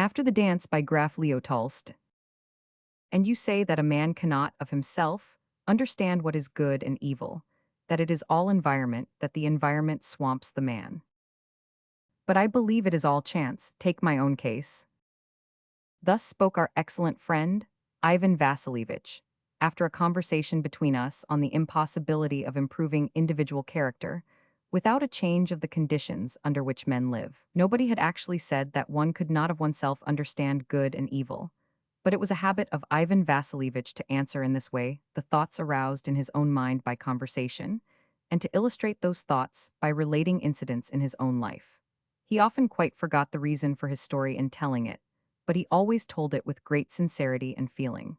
After the Dance by Graf Leo Tolstoy. And you say that a man cannot, of himself, understand what is good and evil, that it is all environment, that the environment swamps the man. But I believe it is all chance, take my own case. Thus spoke our excellent friend, Ivan Vasilievich, after a conversation between us on the impossibility of improving individual character without a change of the conditions under which men live. Nobody had actually said that one could not of oneself understand good and evil, but it was a habit of Ivan Vasilievich to answer in this way the thoughts aroused in his own mind by conversation, and to illustrate those thoughts by relating incidents in his own life. He often quite forgot the reason for his story in telling it, but he always told it with great sincerity and feeling.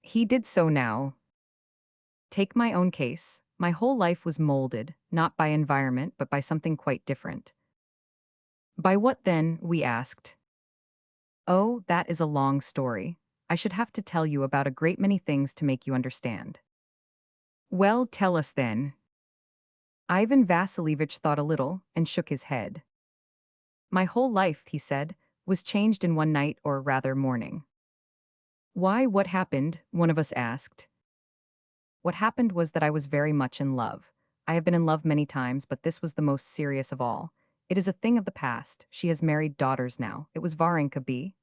He did so now. Take my own case. My whole life was molded, not by environment, but by something quite different. By what then, we asked. Oh, that is a long story. I should have to tell you about a great many things to make you understand. Well, tell us then. Ivan Vasilievich thought a little and shook his head. My whole life, he said, was changed in one night, or rather morning. Why, what happened? One of us asked. What happened was that I was very much in love. I have been in love many times, but this was the most serious of all. It is a thing of the past. She has married daughters now. It was Varenka B.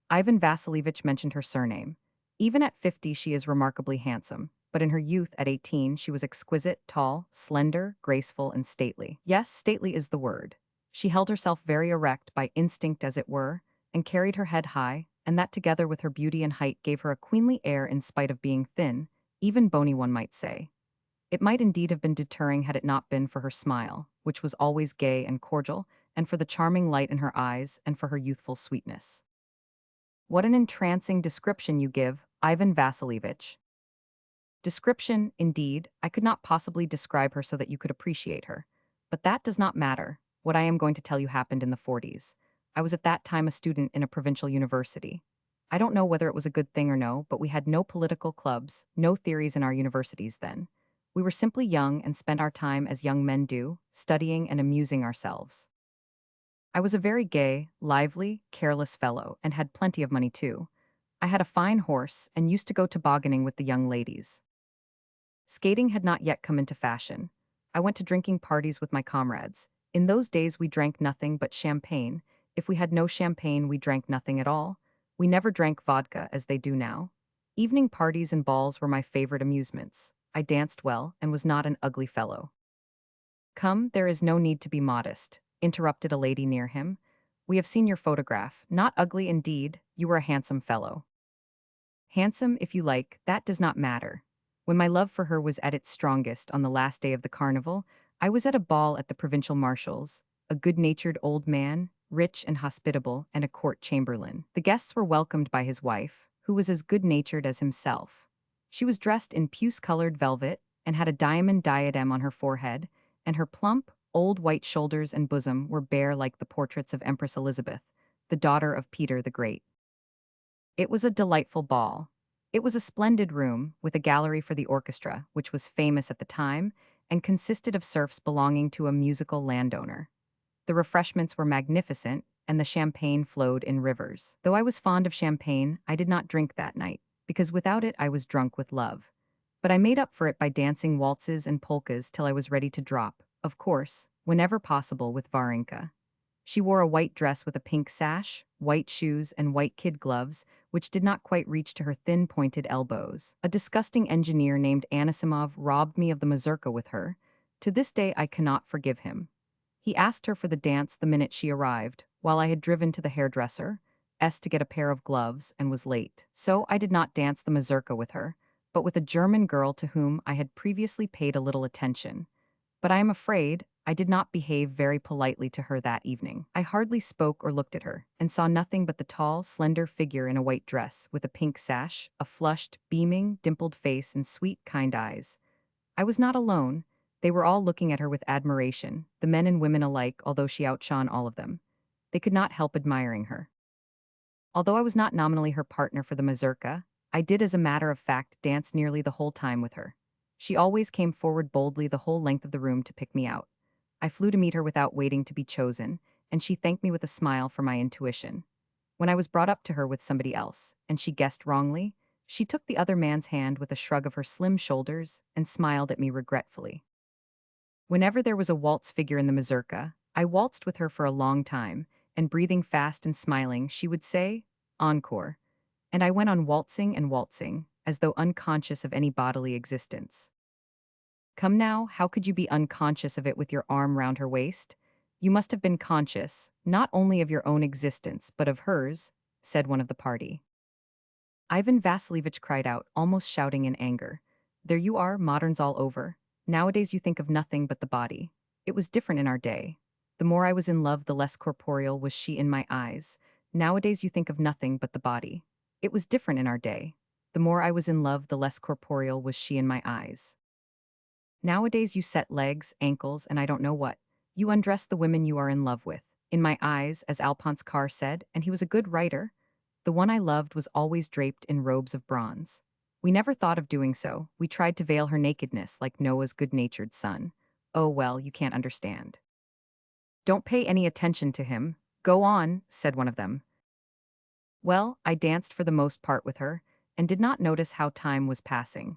Ivan Vasilievich mentioned her surname. Even at 50 she is remarkably handsome, but in her youth at 18 she was exquisite, tall, slender, graceful, and stately. Yes, stately is the word. She held herself very erect by instinct as it were, and carried her head high, and that together with her beauty and height gave her a queenly air in spite of being thin, even bony one might say. It might indeed have been deterring had it not been for her smile, which was always gay and cordial, and for the charming light in her eyes, and for her youthful sweetness. What an entrancing description you give, Ivan Vasilievich. Description, indeed, I could not possibly describe her so that you could appreciate her. But that does not matter. What I am going to tell you happened in the 40s. I was at that time a student in a provincial university. I don't know whether it was a good thing or no, but we had no political clubs, no theories in our universities then. We were simply young and spent our time as young men do, studying and amusing ourselves. I was a very gay, lively, careless fellow, and had plenty of money too. I had a fine horse and used to go tobogganing with the young ladies. Skating had not yet come into fashion. I went to drinking parties with my comrades. In those days we drank nothing but champagne. If we had no champagne, we drank nothing at all. We never drank vodka as they do now. Evening parties and balls were my favorite amusements. I danced well and was not an ugly fellow. Come, there is no need to be modest, interrupted a lady near him. We have seen your photograph. Not ugly indeed, you were a handsome fellow. Handsome, if you like, that does not matter. When my love for her was at its strongest on the last day of the carnival, I was at a ball at the provincial marshal's, a good-natured old man, rich and hospitable, and a court chamberlain. The guests were welcomed by his wife, who was as good-natured as himself. She was dressed in puce-colored velvet and had a diamond diadem on her forehead, and her plump, old white shoulders and bosom were bare like the portraits of Empress Elizabeth, the daughter of Peter the Great. It was a delightful ball. It was a splendid room, with a gallery for the orchestra, which was famous at the time, and consisted of serfs belonging to a musical landowner. The refreshments were magnificent, and the champagne flowed in rivers. Though I was fond of champagne, I did not drink that night, because without it I was drunk with love. But I made up for it by dancing waltzes and polkas till I was ready to drop, of course, whenever possible with Varenka. She wore a white dress with a pink sash, white shoes, and white kid gloves, which did not quite reach to her thin, pointed elbows. A disgusting engineer named Anisimov robbed me of the mazurka with her. To this day I cannot forgive him. He asked her for the dance the minute she arrived, while I had driven to the hairdresser, to get a pair of gloves, and was late. So I did not dance the mazurka with her, but with a German girl to whom I had previously paid a little attention. But I am afraid I did not behave very politely to her that evening. I hardly spoke or looked at her, and saw nothing but the tall, slender figure in a white dress, with a pink sash, a flushed, beaming, dimpled face, and sweet, kind eyes. I was not alone. They were all looking at her with admiration, the men and women alike, although she outshone all of them. They could not help admiring her. Although I was not nominally her partner for the mazurka, I did as a matter of fact dance nearly the whole time with her. She always came forward boldly the whole length of the room to pick me out. I flew to meet her without waiting to be chosen, and she thanked me with a smile for my intuition. When I was brought up to her with somebody else, and she guessed wrongly, she took the other man's hand with a shrug of her slim shoulders and smiled at me regretfully. Whenever there was a waltz figure in the mazurka, I waltzed with her for a long time, and breathing fast and smiling, she would say, "Encore," and I went on waltzing and waltzing, as though unconscious of any bodily existence. Come now, how could you be unconscious of it with your arm round her waist? You must have been conscious, not only of your own existence, but of hers, said one of the party. Ivan Vasilievich cried out, almost shouting in anger. There you are, moderns all over. Nowadays you think of nothing but the body. It was different in our day. The more I was in love, the less corporeal was she in my eyes. Nowadays you think of nothing but the body. It was different in our day. The more I was in love, the less corporeal was she in my eyes. Nowadays you set legs, ankles, and I don't know what. You undress the women you are in love with. In my eyes, as Alphonse Karr said, and he was a good writer, the one I loved was always draped in robes of bronze. We never thought of doing so. We tried to veil her nakedness like Noah's good-natured son. Oh well, you can't understand. Don't pay any attention to him. Go on, said one of them. Well, I danced for the most part with her, and did not notice how time was passing.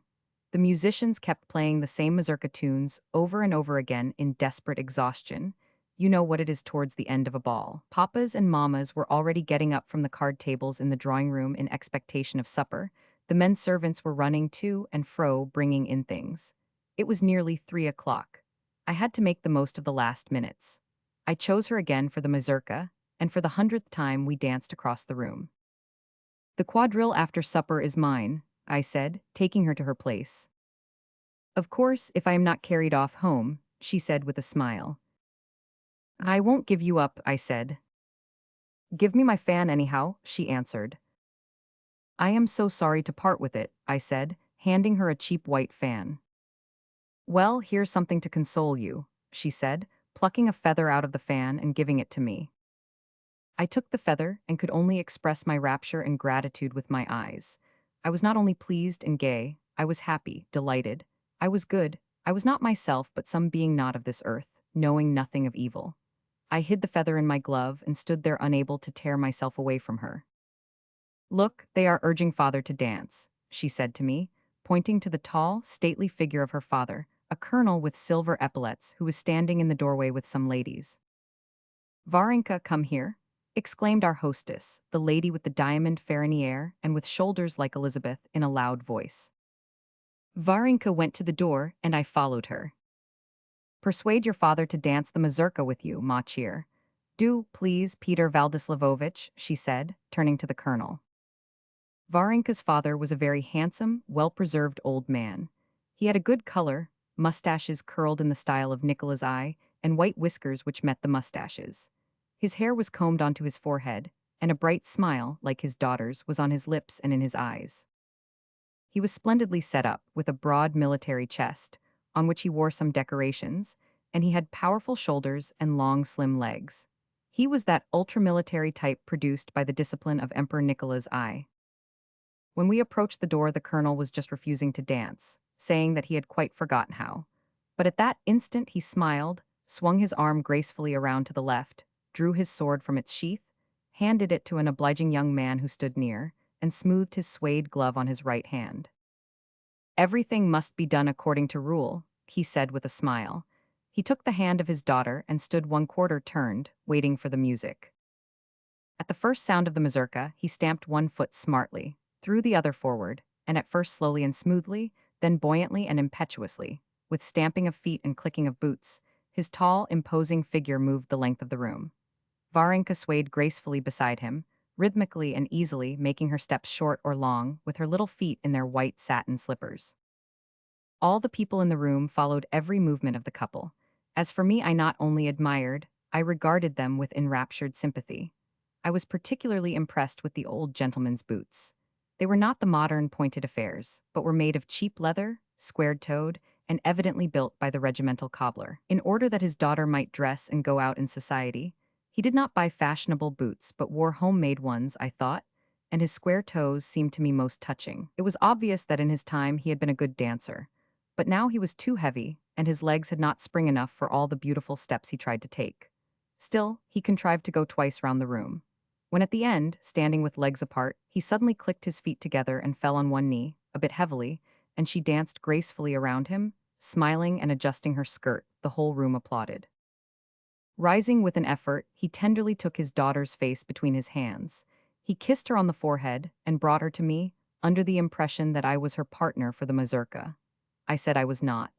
The musicians kept playing the same mazurka tunes over and over again in desperate exhaustion. You know what it is towards the end of a ball. Papas and mammas were already getting up from the card tables in the drawing room in expectation of supper. The men servants were running to and fro bringing in things. It was nearly 3 o'clock. I had to make the most of the last minutes. I chose her again for the mazurka, and for the 100th time we danced across the room. The quadrille after supper is mine, I said, taking her to her place. Of course, if I am not carried off home, she said with a smile. I won't give you up, I said. Give me my fan anyhow, she answered. I am so sorry to part with it, I said, handing her a cheap white fan. Well, here's something to console you, she said, plucking a feather out of the fan and giving it to me. I took the feather and could only express my rapture and gratitude with my eyes. I was not only pleased and gay, I was happy, delighted. I was good. I was not myself, but some being not of this earth, knowing nothing of evil. I hid the feather in my glove and stood there unable to tear myself away from her. Look, they are urging father to dance, she said to me, pointing to the tall, stately figure of her father, a colonel with silver epaulets who was standing in the doorway with some ladies. Varenka, come here, exclaimed our hostess, the lady with the diamond ferroniere and with shoulders like Elizabeth, in a loud voice. Varenka went to the door, and I followed her. Persuade your father to dance the mazurka with you, ma chère. Do, please, Peter Valdislavovich, she said, turning to the colonel. Varenka's father was a very handsome, well-preserved old man. He had a good color, mustaches curled in the style of Nicola's eye, and white whiskers which met the mustaches. His hair was combed onto his forehead, and a bright smile, like his daughter's, was on his lips and in his eyes. He was splendidly set up, with a broad military chest, on which he wore some decorations, and he had powerful shoulders and long, slim legs. He was that ultra-military type produced by the discipline of Emperor Nicola's eye. When we approached the door, the colonel was just refusing to dance, saying that he had quite forgotten how. But at that instant he smiled, swung his arm gracefully around to the left, drew his sword from its sheath, handed it to an obliging young man who stood near, and smoothed his suede glove on his right hand. Everything must be done according to rule, he said with a smile. He took the hand of his daughter and stood 1/4 turned, waiting for the music. At the first sound of the mazurka, he stamped one foot smartly, threw the other forward, and at first slowly and smoothly, then buoyantly and impetuously, with stamping of feet and clicking of boots, his tall, imposing figure moved the length of the room. Varenka swayed gracefully beside him, rhythmically and easily making her steps short or long, with her little feet in their white satin slippers. All the people in the room followed every movement of the couple. As for me, I not only admired, I regarded them with enraptured sympathy. I was particularly impressed with the old gentleman's boots. They were not the modern pointed affairs, but were made of cheap leather, square-toed, and evidently built by the regimental cobbler. In order that his daughter might dress and go out in society, he did not buy fashionable boots but wore homemade ones, I thought, and his square toes seemed to me most touching. It was obvious that in his time he had been a good dancer, but now he was too heavy, and his legs had not spring enough for all the beautiful steps he tried to take. Still, he contrived to go twice round the room. When at the end, standing with legs apart, he suddenly clicked his feet together and fell on one knee, a bit heavily, and she danced gracefully around him, smiling and adjusting her skirt. The whole room applauded. Rising with an effort, he tenderly took his daughter's face between his hands. He kissed her on the forehead and brought her to me, under the impression that I was her partner for the mazurka. I said I was not.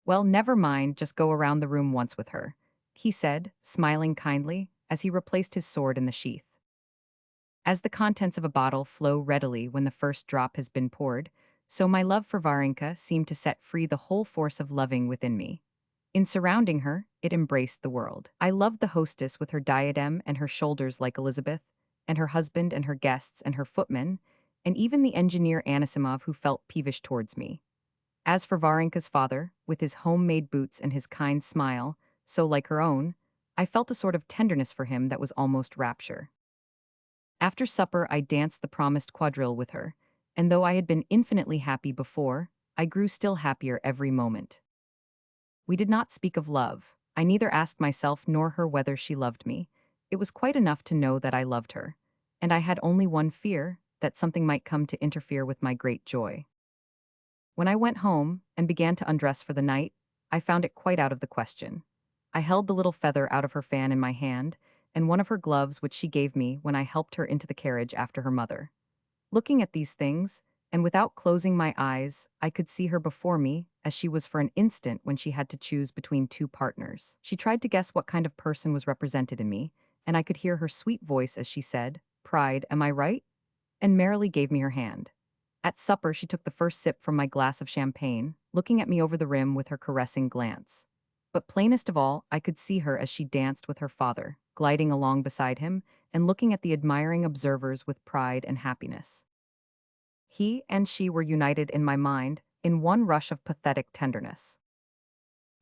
Well, never mind, just go around the room once with her, he said, smiling kindly, as he replaced his sword in the sheath. As the contents of a bottle flow readily when the first drop has been poured, so my love for Varenka seemed to set free the whole force of loving within me. In surrounding her, it embraced the world. I loved the hostess with her diadem and her shoulders like Elizabeth, and her husband and her guests and her footmen, and even the engineer Anisimov who felt peevish towards me. As for Varenka's father, with his homemade boots and his kind smile, so like her own, I felt a sort of tenderness for him that was almost rapture. After supper, I danced the promised quadrille with her, and though I had been infinitely happy before, I grew still happier every moment. We did not speak of love. I neither asked myself nor her whether she loved me. It was quite enough to know that I loved her, and I had only one fear, that something might come to interfere with my great joy. When I went home and began to undress for the night, I found it quite out of the question. I held the little feather out of her fan in my hand, and one of her gloves which she gave me when I helped her into the carriage after her mother. Looking at these things, and without closing my eyes, I could see her before me, as she was for an instant when she had to choose between two partners. She tried to guess what kind of person was represented in me, and I could hear her sweet voice as she said, "Pride, am I right?" and merrily gave me her hand. At supper, she took the first sip from my glass of champagne, looking at me over the rim with her caressing glance. But plainest of all, I could see her as she danced with her father, gliding along beside him, and looking at the admiring observers with pride and happiness. He and she were united in my mind, in one rush of pathetic tenderness.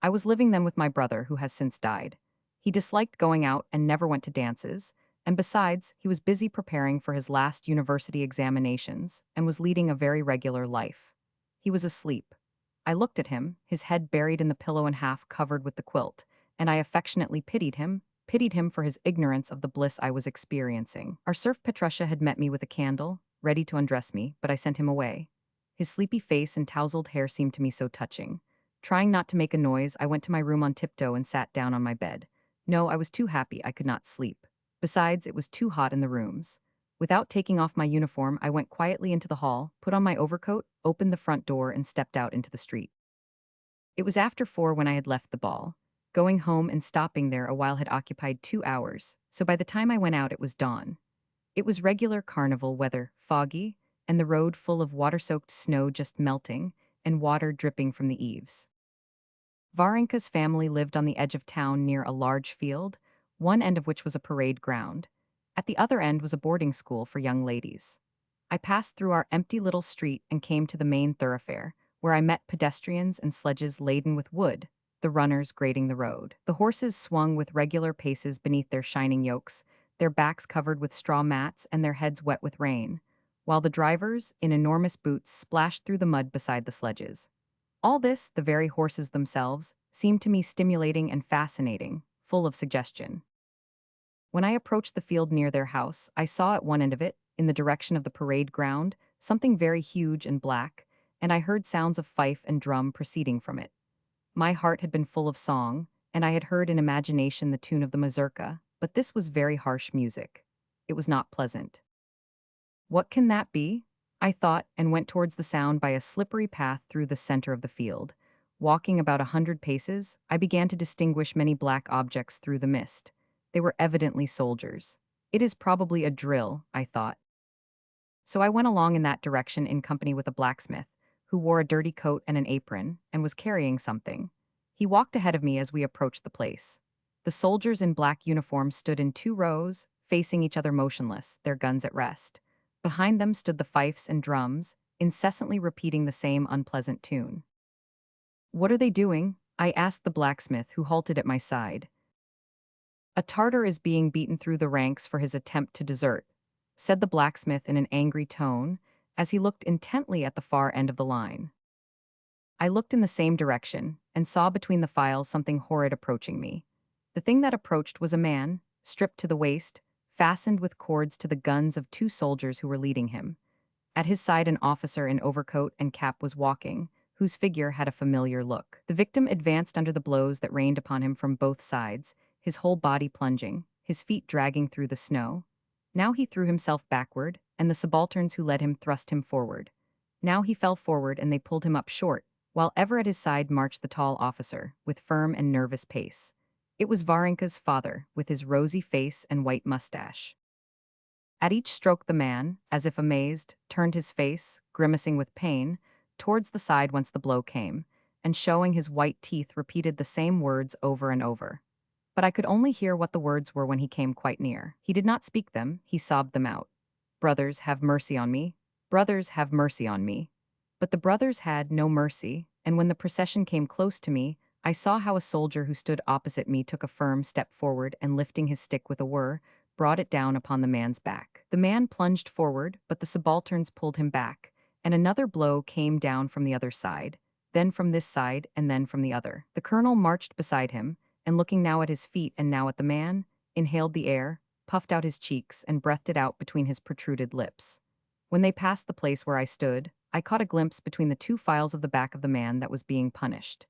I was living then with my brother, who has since died. He disliked going out and never went to dances, and besides, he was busy preparing for his last university examinations and was leading a very regular life. He was asleep. I looked at him, his head buried in the pillow and half covered with the quilt, and I affectionately pitied him for his ignorance of the bliss I was experiencing. Our serf Petrusha had met me with a candle, ready to undress me, but I sent him away. His sleepy face and tousled hair seemed to me so touching. Trying not to make a noise, I went to my room on tiptoe and sat down on my bed. No, I was too happy, I could not sleep. Besides, it was too hot in the rooms. Without taking off my uniform, I went quietly into the hall, put on my overcoat, opened the front door, and stepped out into the street. It was after 4 when I had left the ball. Going home and stopping there a while had occupied 2 hours, so by the time I went out it was dawn. It was regular carnival weather, foggy, and the road full of water-soaked snow just melting, and water dripping from the eaves. Varenka's family lived on the edge of town near a large field, one end of which was a parade ground. At the other end was a boarding school for young ladies. I passed through our empty little street and came to the main thoroughfare, where I met pedestrians and sledges laden with wood, the runners grading the road. The horses swung with regular paces beneath their shining yokes, their backs covered with straw mats and their heads wet with rain, while the drivers, in enormous boots, splashed through the mud beside the sledges. All this, the very horses themselves, seemed to me stimulating and fascinating, full of suggestion. When I approached the field near their house, I saw at one end of it, in the direction of the parade ground, something very huge and black, and I heard sounds of fife and drum proceeding from it. My heart had been full of song, and I had heard in imagination the tune of the mazurka, but this was very harsh music. It was not pleasant. What can that be? I thought, and went towards the sound by a slippery path through the center of the field. Walking about 100 paces, I began to distinguish many black objects through the mist. They were evidently soldiers. It is probably a drill, I thought. So I went along in that direction in company with a blacksmith, who wore a dirty coat and an apron, and was carrying something. He walked ahead of me as we approached the place. The soldiers in black uniforms stood in 2 rows, facing each other motionless, their guns at rest. Behind them stood the fifes and drums, incessantly repeating the same unpleasant tune. "What are they doing?" I asked the blacksmith, who halted at my side. "A Tartar is being beaten through the ranks for his attempt to desert," said the blacksmith in an angry tone, as he looked intently at the far end of the line. I looked in the same direction, and saw between the files something horrid approaching me. The thing that approached was a man, stripped to the waist, fastened with cords to the guns of two soldiers who were leading him. At his side, an officer in overcoat and cap was walking, whose figure had a familiar look. The victim advanced under the blows that rained upon him from both sides, his whole body plunging, his feet dragging through the snow. Now he threw himself backward, and the subalterns who led him thrust him forward. Now he fell forward and they pulled him up short, while ever at his side marched the tall officer, with firm and nervous pace. It was Varenka's father, with his rosy face and white mustache. At each stroke the man, as if amazed, turned his face, grimacing with pain, towards the side whence the blow came, and showing his white teeth repeated the same words over and over. But I could only hear what the words were when he came quite near. He did not speak them, he sobbed them out. "Brothers, have mercy on me. Brothers, have mercy on me." But the brothers had no mercy, and when the procession came close to me, I saw how a soldier who stood opposite me took a firm step forward and lifting his stick with a whir, brought it down upon the man's back. The man plunged forward, but the subalterns pulled him back, and another blow came down from the other side, then from this side and then from the other. The colonel marched beside him, and looking now at his feet and now at the man, inhaled the air, puffed out his cheeks, and breathed it out between his protruded lips. When they passed the place where I stood, I caught a glimpse between the two files of the back of the man that was being punished.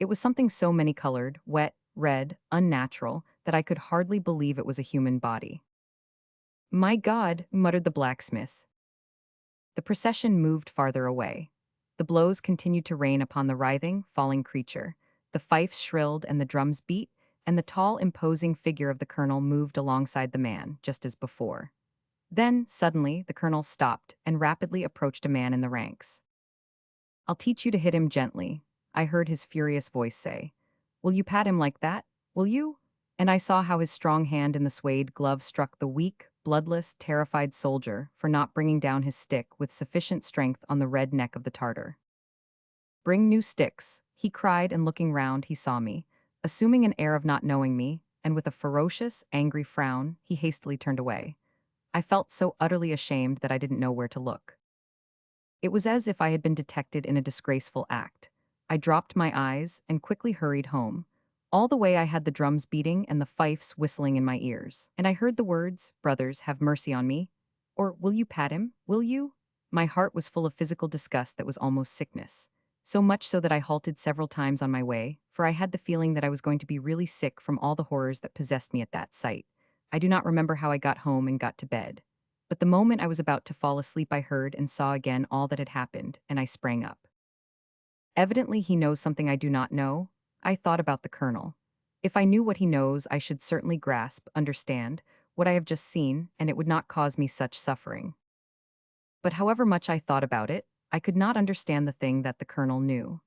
It was something so many-colored, wet, red, unnatural, that I could hardly believe it was a human body. "My God," muttered the blacksmith. The procession moved farther away. The blows continued to rain upon the writhing, falling creature. The fifes shrilled and the drums beat, and the tall, imposing figure of the colonel moved alongside the man, just as before. Then, suddenly, the colonel stopped and rapidly approached a man in the ranks. "I'll teach you to hit him gently," I heard his furious voice say. "Will you pat him like that? Will you?" And I saw how his strong hand in the suede glove struck the weak, bloodless, terrified soldier for not bringing down his stick with sufficient strength on the red neck of the Tartar. "Bring new sticks," he cried, and looking round, he saw me. Assuming an air of not knowing me, and with a ferocious, angry frown, he hastily turned away. I felt so utterly ashamed that I didn't know where to look. It was as if I had been detected in a disgraceful act. I dropped my eyes and quickly hurried home. All the way I had the drums beating and the fifes whistling in my ears, and I heard the words, "Brothers, have mercy on me," or "Will you pat him? Will you?" My heart was full of physical disgust that was almost sickness. So much so that I halted several times on my way, for I had the feeling that I was going to be really sick from all the horrors that possessed me at that sight. I do not remember how I got home and got to bed. But the moment I was about to fall asleep, I heard and saw again all that had happened, and I sprang up. Evidently, he knows something I do not know. I thought about the colonel. If I knew what he knows, I should certainly grasp, understand, what I have just seen, and it would not cause me such suffering. But however much I thought about it, I could not understand the thing that the colonel knew.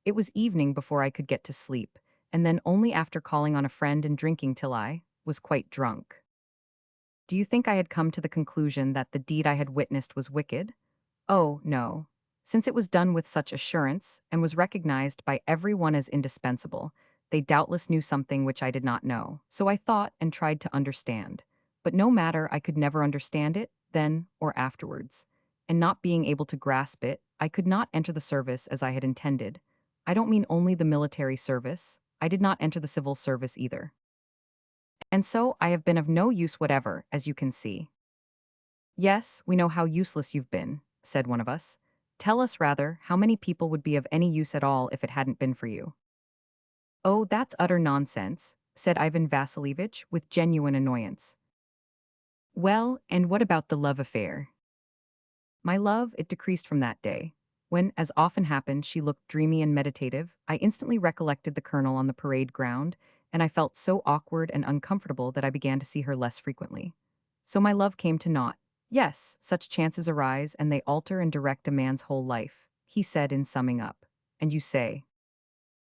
It was evening before I could get to sleep, and then only after calling on a friend and drinking till I was quite drunk. Do you think I had come to the conclusion that the deed I had witnessed was wicked? Oh, no. Since it was done with such assurance, and was recognized by everyone as indispensable, they doubtless knew something which I did not know. So I thought and tried to understand. But no matter, I could never understand it, then or afterwards. And not being able to grasp it, I could not enter the service as I had intended. I don't mean only the military service. I did not enter the civil service either. And so I have been of no use whatever, as you can see. "Yes, we know how useless you've been," said one of us. "Tell us rather how many people would be of any use at all if it hadn't been for you." "Oh, that's utter nonsense," said Ivan Vasilievich with genuine annoyance. "Well, and what about the love affair?" My love, it decreased from that day. When, as often happened, she looked dreamy and meditative, I instantly recollected the colonel on the parade ground, and I felt so awkward and uncomfortable that I began to see her less frequently. So my love came to naught. "Yes, such chances arise, and they alter and direct a man's whole life," he said in summing up. "And you say,